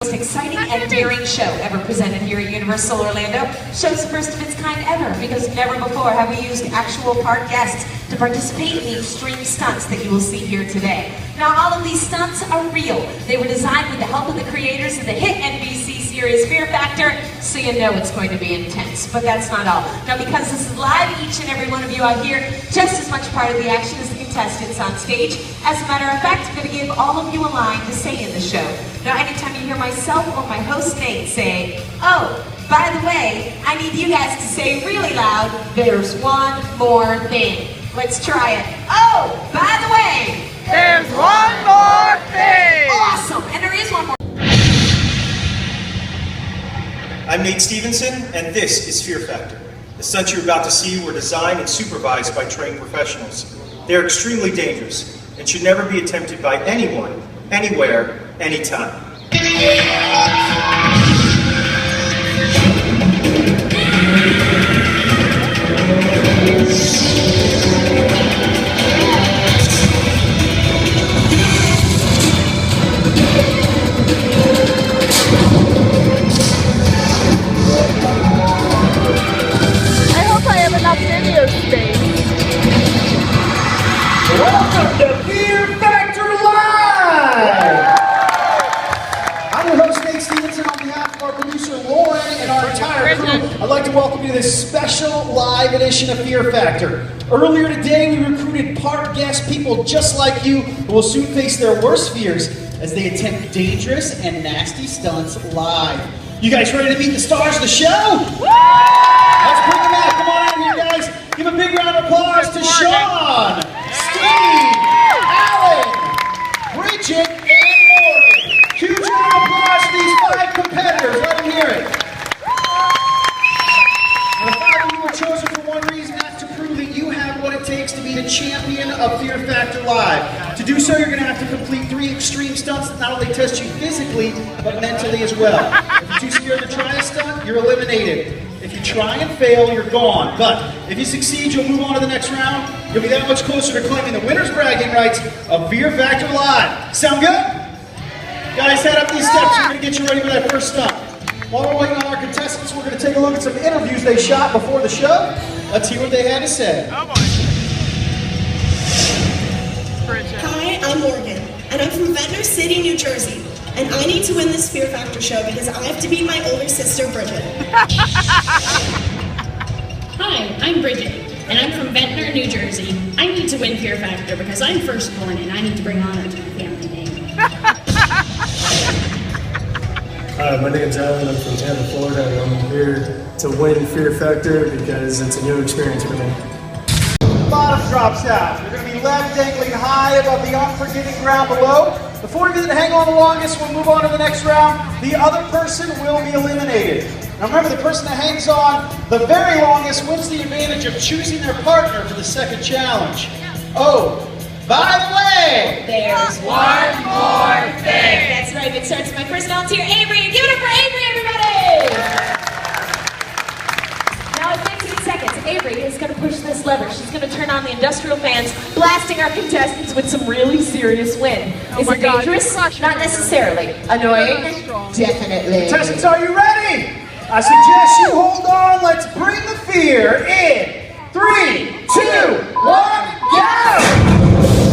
Most exciting and daring show ever presented here at Universal Orlando. Show's the first of its kind ever because never before have we used actual park guests to participate in the extreme stunts that you will see here today. Now all of these stunts are real. They were designed with the help of the creators of the hit NBC series Fear Factor, so you know it's going to be intense. But that's not all. Now because this is live, each and every one of you out here just as much part of the action as the contestants on stage. As a matter of fact, I'm going to give all of you a line to say in the show. Now anytime you hear myself or my host Nate say, "Oh, by the way, I need you guys to say really loud, there's one more thing." Let's try it. "Oh, by the way, there's one more thing!" Awesome, and there is one more. I'm Nate Stevenson, and this is Fear Factor. The stunts you're about to see were designed and supervised by trained professionals. They are extremely dangerous and should never be attempted by anyone, anywhere, anytime. I hope I have enough video space. Welcome to Fear Factor Live! I'm your host, Nate Stevenson, on behalf of our producer, Lauren, and our entire crew. I'd like to welcome you to this special live edition of Fear Factor. Earlier today, we recruited park guest people just like you who will soon face their worst fears as they attempt dangerous and nasty stunts live. You guys ready to meet the stars of the show? Let's bring them out. Come on out here, guys. Give a big round of applause to Sean, Steve, Alan, Brigette, and Morgan. Huge round of applause for these 5 competitors. Let them hear it. And the 5 of you were chosen for one reason, that's to prove that you have what it takes to be the champion of Fear Factor Live. To do so, you're going to have to complete 3 extreme stunts that not only test you physically, but mentally as well. If you're too scared to try a stunt, you're eliminated. If you try and fail, you're gone. But if you succeed, you'll move on to the next round. You'll be that much closer to claiming the winner's bragging rights of Fear Factor Live. Sound good? Guys, head up these steps. We're going to get you ready for that first stunt. While we're waiting on our contestants, we're going to take a look at some interviews they shot before the show. Let's hear what they had to say. Oh boy. Hi, I'm Morgan, and I'm from Ventnor City, New Jersey. And I need to win this Fear Factor show because I have to beat my older sister, Brigette. Hi, I'm Brigette, and I'm from Ventnor, New Jersey. I need to win Fear Factor because I'm firstborn and I need to bring honor to my family name. Hi, my name's Alan. I'm from Tampa, Florida, and I'm here to win Fear Factor because it's a new experience for me. Bottom drops out. You're going to be left dangling high above the unforgiving ground below. The 4 of you that hang on the longest will move on to the next round. The other person will be eliminated. Now remember, the person that hangs on the very longest wins the advantage of choosing their partner for the second challenge. Oh, by the way, There's one more thing. That's right, it starts with my first volunteer, Avery. Give it up for Avery, everybody! Now in 15 seconds, Avery is going to push this lever. She's going to turn on the industrial fans, blasting our contestants with some really serious wind. Is it dangerous? Not necessarily. Annoying? Definitely. contestants, are you ready? I suggest you hold on. Let's bring the fear in 3, 2, 1, go!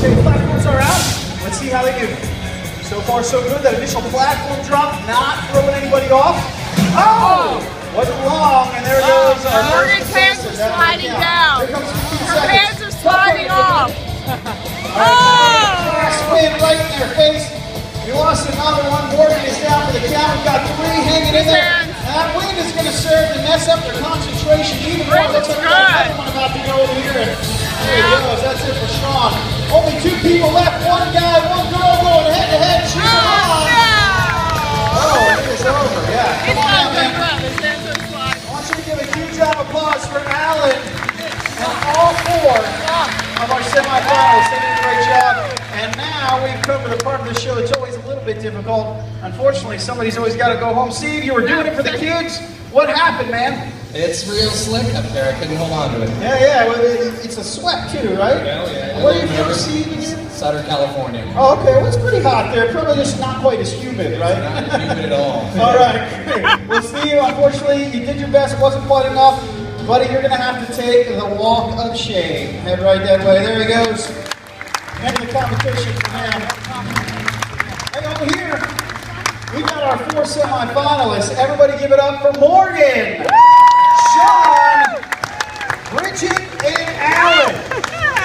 Okay, platforms are out. Let's see how they do. So far, so good. That initial platform drop, not throwing anybody off. Oh! Wasn't long, and there goes our Morgan's hands are sliding down. Here comes 15 Her seconds. hands are sliding off. Flash spin right in their face. We lost another one. Morgan is down for the count. We've got 3 hanging in there. And that wind is going to serve to mess up their concentration even more. Looks like we got another one about to go over here. And there he goes. That's it for Sean. Only 2 people left. 1 guy, 1 girl going head to head. She's on. Oh, it is over. Yeah. Come on out, man. I want you to give a huge round of applause for Alan and all 4 of our semifinalists. They did a great job. And now we've covered a part of the show that's always a little bit difficult. Unfortunately, somebody's always got to go home. Steve, you were doing it for the kids. What happened, man? It's real slick up there. I couldn't hold on to it. Yeah. Well, it's a sweat too, right? Yeah. What do you feel, Steve? Southern California. Oh, okay, well, it's pretty hot there. Probably just not quite as humid, right? Not humid at all. All right, great. Well, Steve, unfortunately, you did your best. Wasn't quite enough. Buddy, you're going to have to take the walk of shame. Head right that way. There he goes. End of the competition for him. Hey, over here, we've got our 4 semifinalists. Everybody give it up for Morgan, Sean, Bridget, and Alan.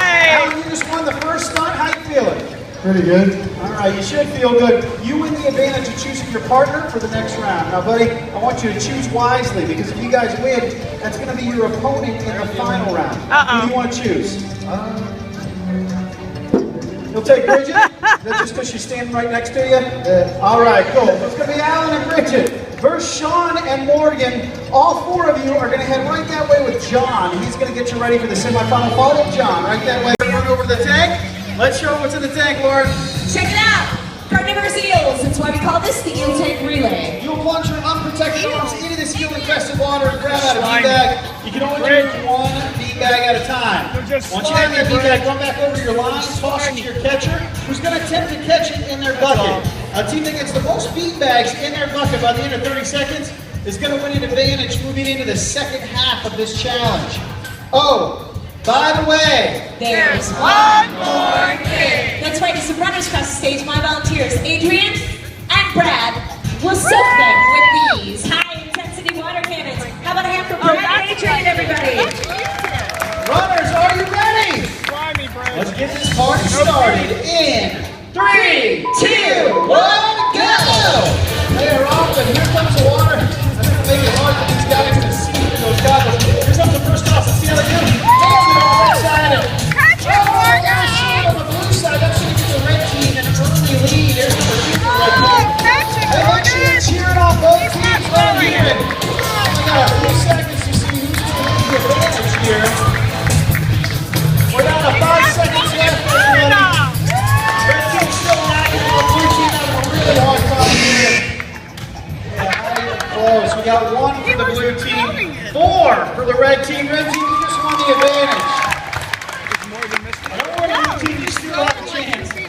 Alan, you just won the first stunt. How you feeling? Pretty good. All right, you should feel good. You win the advantage of choosing your partner for the next round. Now, buddy, I want you to choose wisely because if you guys win, that's going to be your opponent in the final round. Who do you want to choose? You'll take Bridget? Is that just because she's standing right next to you? All right, cool. So it's going to be Alan and Bridget versus Sean and Morgan. All 4 of you are going to head right that way with John. He's going to get you ready for the semifinal. Follow John right that way. Run over to the tank. Let's show them what's in the tank, Lauren. Check it out. Carnivorous eels. That's why we call this the eel tank relay. You'll plunge your unprotected arms into this eel-infested water and grab out a bean bag. You can only do 1 bean bag at a time. Once you have that bean bag, run back over to your line, toss it to your catcher, who's going to attempt to catch it in their bucket. A team that gets the most bean bags in their bucket by the end of 30 seconds is going to win an advantage moving into the second half of this challenge. Oh, by the way, There's one more thing. That's right, as the runners cross the stage, my volunteers, Adrian and Brad, will soak them with these high-intensity water cannons. How about a hand for Brad and Adrian, everybody? runners, are you ready? Let's get this party started in 3, 2, 1, go! They are off, and here comes the water. I'm going to make it hard for these guys to see through those goggles. Here comes the first toss. Let's see how they do. Hands it on the right side. On the blue side, that's going to give the red team an early lead. There's number 2 for the red team. Hey, look, she's cheering on both teams right here. We got a few seconds to see who's going to win the advantage here. We're down to 5 seconds left. Red team's still knocking on the blue team having a really hard time here. Close. We got 1 for the blue team, 4 for the red team. Red team, you just won the advantage. Blue team, you still have a chance. In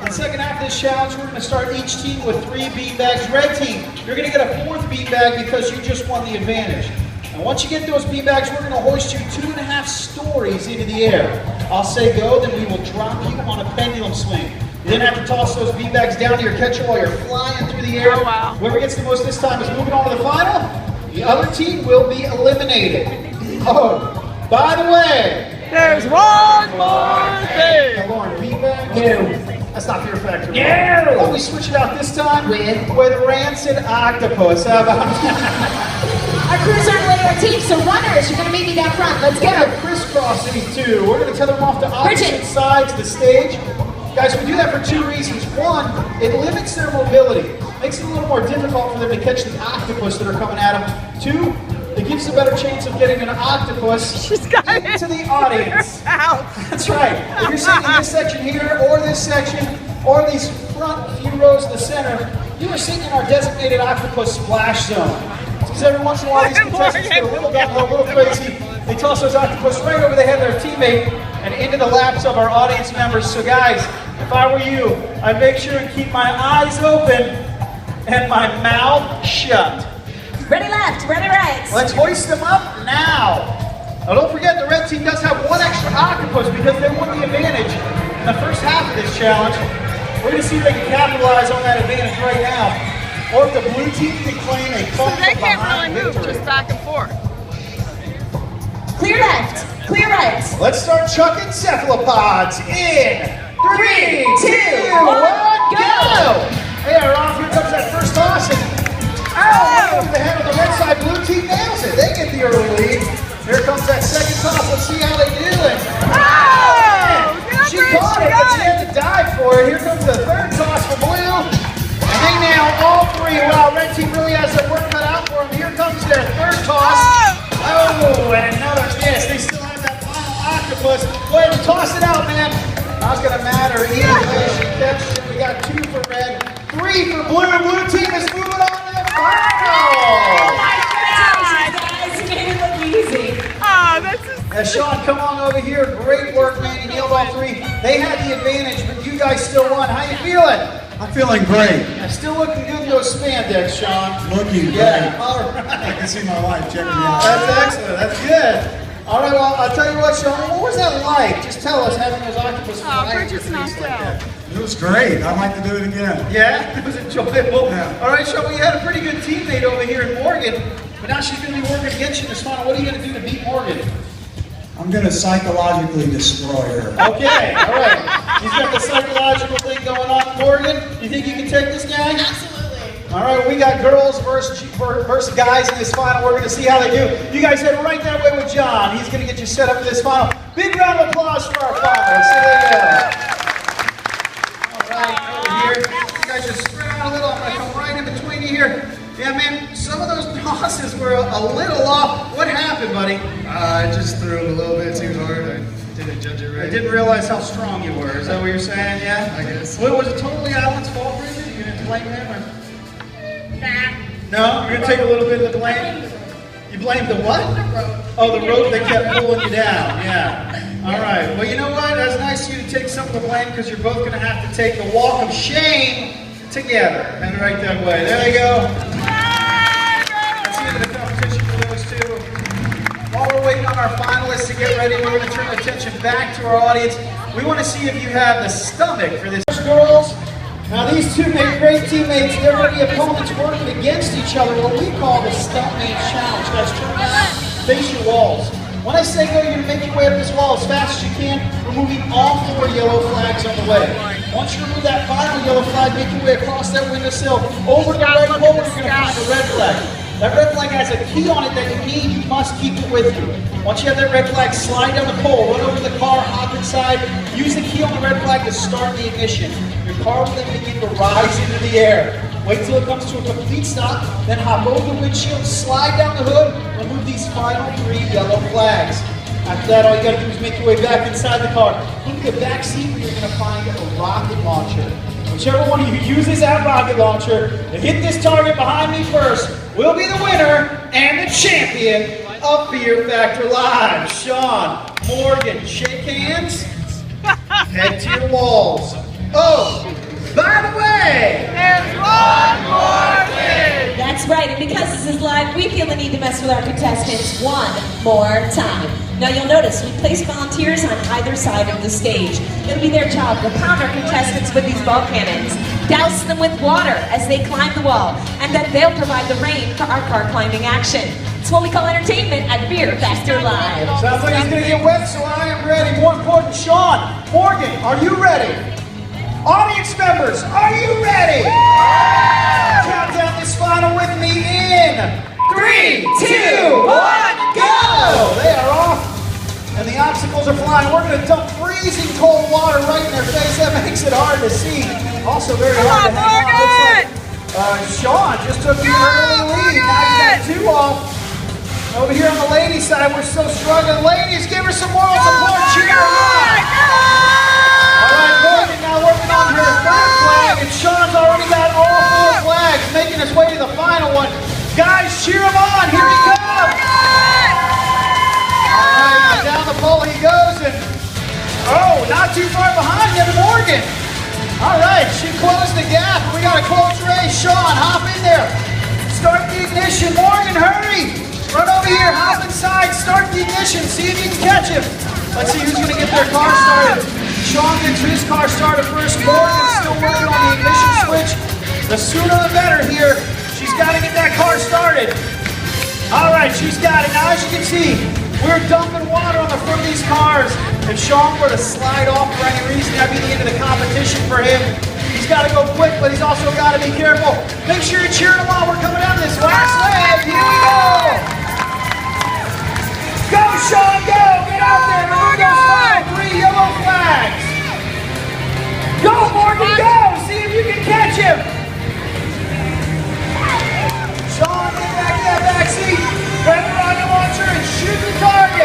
the second half of this challenge, we're going to start each team with 3 bean bags. Red team, you're going to get a 4th bean bag because you just won the advantage. And once you get those bean bags, we're going to hoist you 2.5 stories into the air. I'll say go, then we will drop you on a pendulum swing. You then have to toss those bean bags down to your catcher while you're flying through the air. Whoever gets the most this time is moving on to the final. The other team will be eliminated. Oh, by the way, There's one more thing. Lauren, bean bag? No. That's not Fear Factor. No. Why don't we switch it out this time with rancid octopus? How about Our crews aren't letting our team, so runners, you're going to meet me down front. Let's go. crisscross these 2. We're going to tether them off to opposite Bridget. sides of the stage. Guys, we do that for 2 reasons. 1, it limits their mobility. Makes it a little more difficult for them to catch the octopus that are coming at them. 2, it gives a better chance of getting an octopus into the audience. That's right. If you're sitting in this section here, or this section, or these front few rows in the center, you are sitting in our designated octopus splash zone. Because every once in a while these contestants get a little crazy. They toss those octopus right over the head of their teammate and into the laps of our audience members. So guys, if I were you, I'd make sure and keep my eyes open and my mouth shut. Ready left, ready right. Let's hoist them up now. Now don't forget the red team does have 1 extra octopus because they won the advantage in the first half of this challenge. We're going to see if they can capitalize on that advantage right now. Or if the blue team can claim a So they can't really move, just back and forth. Clear left, clear right. Let's start chucking cephalopods in 3, 2, 1, go! Hey, Rob, here comes that first toss. Right over the head of the red side. Blue team nails it. They get the early lead. Here comes that second toss. Let's see how they do it. She caught it, but she had to dive for it. Here comes the third toss for blue. And they nail all 3. Wow, red team really has their work cut out for them. Here comes their third toss. Oh, and another miss. They still have that final octopus. Go ahead and toss it out, man. Not going to matter. Either way, she catches it. We got 2 for red, 3 for blue. Blue team is moving on to the final. Oh my God, guys, you made it look easy. This is Sean, come on over here. Great work, man. You nailed all 3. They had the advantage, but you you guys still won. How you feeling? I'm feeling great. Still looking good in those spandex, Sean. Looking Yeah, great. all right. I can see my wife checking me out. That's excellent. That's good. All right, well, I'll tell you what, Sean, what was that like? Just tell us having those octopus flying Bridget's with things knocked like out. that. It was great. I'd like to do it again. Yeah, it was enjoyable. Yeah. All right, Sean, well, you had a pretty good teammate over here in Morgan, but now she's going to be working against you in this final. What are you going to do to beat Morgan? I'm going to psychologically destroy her. Okay, all right. He's got the psychological thing going on, Morgan. You think you can take this guy? Absolutely. All right, we got girls versus guys in this final. We're going to see how they do. You guys head right that way with John. He's going to get you set up for this final. Big round of applause for our finalists. Here they go. All right, over here. You guys just spread out a little. I'm going to come right in between you here. Yeah, man, some of those tosses were a little off. What happened, buddy? I just threw him a little bit too hard. I didn't judge it I right. didn't realize how strong you were. Is that what you're saying? Yeah? I guess. Well, was it totally Alan's fault, Bridget? You didn't blame him? Or? No? You're going to take a little bit of the blame? You blamed the what? Oh, the rope that kept pulling you down. Yeah. All right. Well, you know what? That's nice of you to take some of the blame because you're both going to have to take the walk of shame together. And right that way. There they go. That's the end of the competition for those two. While we're waiting on our finalists to get ready, we're going to turn attention back to our audience. We want to see if you have the stomach for this. Girls, now these two make great teammates. They're going to be opponents working against each other, what we call the Stuntman Challenge. Guys, turn around, face your walls. When I say go, you're going to make your way up this wall as fast as you can, removing all 4 yellow flags on the way. Once you remove that final yellow flag, make your way across that windowsill, over to the red pole, you're going to find the red flag. That red flag has a key on it that you need. You must keep it with you. Once you have that red flag, slide down the pole, run over the car, hop inside, use the key on the red flag to start the ignition. Your car will then begin to rise into the air. Wait till it comes to a complete stop, then hop over the windshield, slide down the hood, remove these final 3 yellow flags. After that, all you gotta do is make your way back inside the car. Look at the back seat where you're gonna find a rocket launcher. Whichever one of you uses that rocket launcher to hit this target behind me first will be the winner and the champion of Fear Factor Live. Sean, Morgan, shake hands, head to your walls. Oh, by the way, there's one more thing. That's right, and because this is live, we feel the need to mess with our contestants one more time. Now you'll notice we place volunteers on either side of the stage. It'll be their job to pound our contestants with these ball cannons, douse them with water as they climb the wall, and then they'll provide the rain for our car climbing action. It's what we call entertainment at Fear Factor Live. Sounds like he's gonna get wet, so I am ready. More important, Sean, Morgan, are you ready? Audience members, are you ready? Count down this final with me in 3, 2, 1, go! They are off, and the obstacles are flying. We're going to dump freezing cold water right in their face. That makes it hard to see. Also very hard to hang on. Looks like Sean just took the early lead. Now you got 2 off. Over here on the ladies' side, we're still struggling. Ladies, give her some moral support. Cheer her on. All right, Morgan now working on her 3rd flag, and Sean's already got all 4 flags, making his way to the final one. Guys, cheer him on. Here he comes. All right, down the pole he goes, and oh, not too far behind him, Morgan. All right, she closed the gap. We got a close race. Sean, hop in there. Start the ignition. Morgan, hurry. Run over here, hop inside, start the ignition, see if you can catch him. Let's see who's going to get their car started. Sean gets his car started first. Morgan's still working on the ignition switch. The sooner the better here. She's got to get that car started. All right, she's got it. Now, as you can see, we're dumping water on the front of these cars. If Sean were to slide off for any reason, that'd be the end of the competition for him. He's got to go quick, but he's also got to be careful. Make sure you're cheering him on. We're coming down this last leg. Here we go. Go, Sean, go! Get out there! Remove those final 3 yellow flags! Go, Morgan, go! See if you can catch him! Sean, get back in that back seat! Grab the rocket launcher and shoot the target!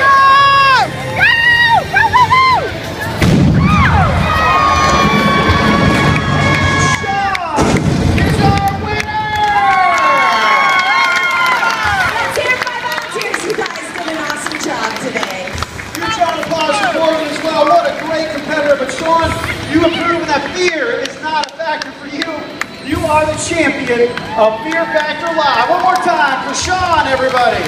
Go! Go, go, go! Sean is our winner! are the champion of Fear Factor Live. One more time for Sean, everybody.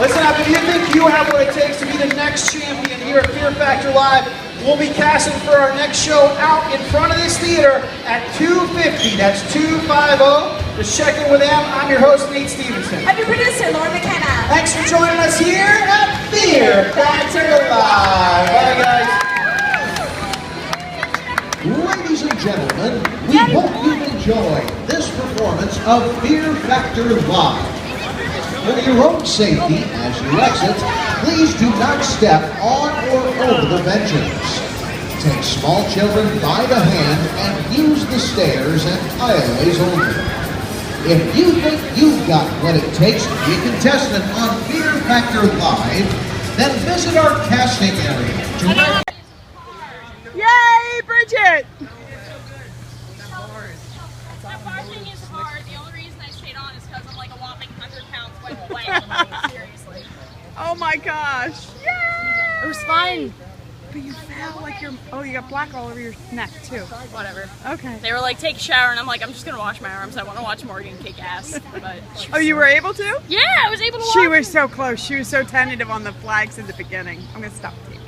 Listen up, if you think you have what it takes to be the next champion here at Fear Factor Live, we'll be casting for our next show out in front of this theater at 2:50. That's 250. Just check in with them. I'm your host, Nate Stevenson. I'm your producer, Lauren McKenna. Thanks for joining us here at Fear Factor Live. Bye, guys. Ladies and gentlemen, we hope you enjoyed this performance of Fear Factor Live. For your own safety, as you exit, please do not step on or over the benches. Take small children by the hand and use the stairs and aisleways only. If you think you've got what it takes to be a contestant on Fear Factor Live, then visit our casting area. Yay, Bridget! That bar thing is hard. The only reason I stayed on is because I'm like a whopping 100 pounds my whole way. I'm like, seriously. Oh my gosh! Yay! It was fun. But you felt like you're. Oh, you got black all over your neck too. Whatever. Okay. They were like, take a shower, and I'm like, I'm just gonna wash my arms. I want to watch Morgan kick ass. But Oh, you were able to? yeah, I was able to watch. She was so close. She was so tentative on the flags in the beginning. I'm gonna stop taping.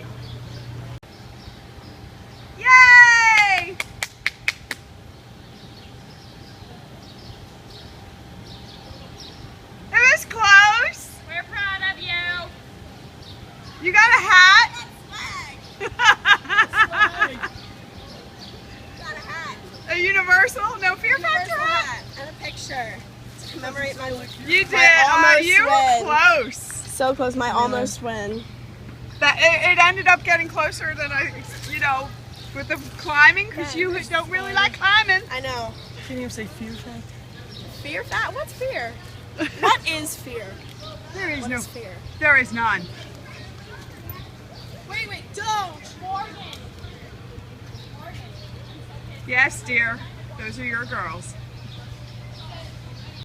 Yay! It was close. We're proud of you. You got a hat? A Universal? No Fear Factor hat? And a picture to commemorate my You did. almost You were win. close. So close, my almost win. That it ended up getting closer than with the climbing, because you don't really like climbing. I know. Can you say Fear Factor? Fear fat? What's fear? What is fear? There is What's fear? There is none. Wait, don't! Morgan. Yes, dear. Those are your girls.